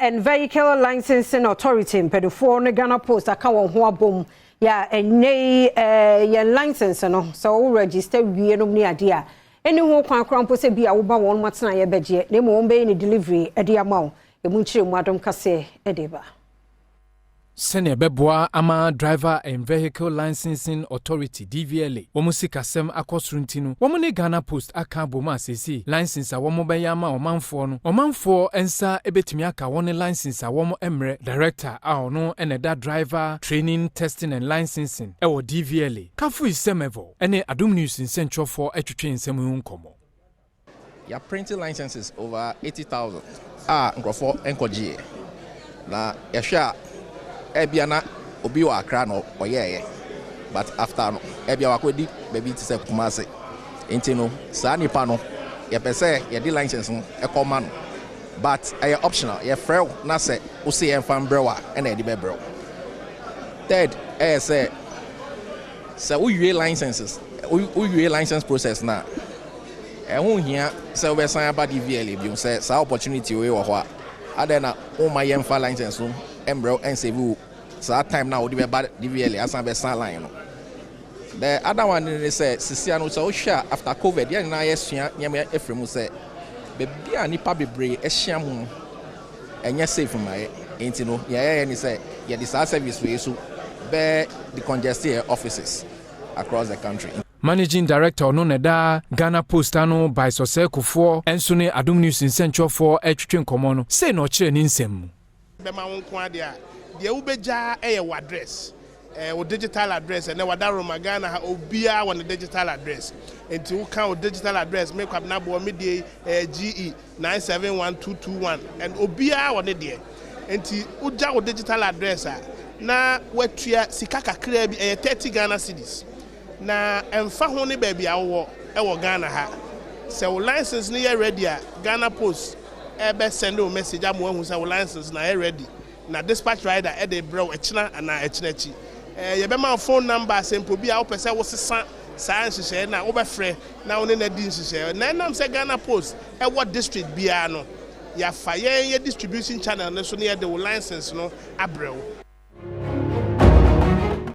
and Vehicle Licensing Authority mpedufo ne Ghana Post aka won ho abom ya enye ye license no so register wie no ni ade a eni ho kwan krampo se bia wo ba won matena ye beje na mo be ni delivery e de amawo e mu nchire mu adom kase e de ba Senior Beboa ama Driver and Vehicle Licensing Authority DVLA. Womusi kasem akosruntinu. Womune Ghana Post aka boma sesi. License a womo bayama omanfo no. Omanfo ensa ebetimi aka wone license a womo emre. Director a ono eneda driver training testing and licensing. Ewo DVLA. Kafu isemevo. Ene Adom News nsentro for etwetwe nsemu nkomo. Ya printing licenses over 80,000. Nkrofo enkogie. Na yahwa Ebiana obi wa Accra no oyeye but after no ebia wakodi baby ti se Kumase enti no saa nipa no ye pese ye di license no ekoma no but optional ye frɛ na se wo se ye mfam brewa na ye di be brew third say wo yue licenses wo yue license process na ho hia se wo be san aba DVLA bi se saa opportunity we wo ho a adena wo ma ye mfa license no embrew and save so that time now we be bad DVLA as be san line no the other one is say sisia no so hwa after covid ya na yesua nyam efremu say be bia nipa bebre ehia mu enye safe my enti no ya ni say ya the service we so be the congested offices across the country. Managing Director no neda Ghana Post ano by Sosekufo enso ne Adom News nsentro for etwetwe nkomo no say no kire ni nsem be ma won kwa dia de ubeja your address digital address and wada Roma Ghana ha obia on the digital address enti wo kan digital address make up na bo me de GE 971221 and obia on there enti uja wo digital address na watua sika kakra bi 30 Ghana cedis na emfa ho ne ba bia wo Ghana ha se wo license ne ready a Ghana Post ebe send a message amu hu say wo license na ready na dispatch rider e dey bro echina ana echinachi ye be ma phone number simple bi a wo pese wo sesa saa nhihye na wo be frɛ na wo ne na di nhihye na nam say Ghana Post e what district bia no ya fa ye distribution channel ne so ne ye de wo license no abrew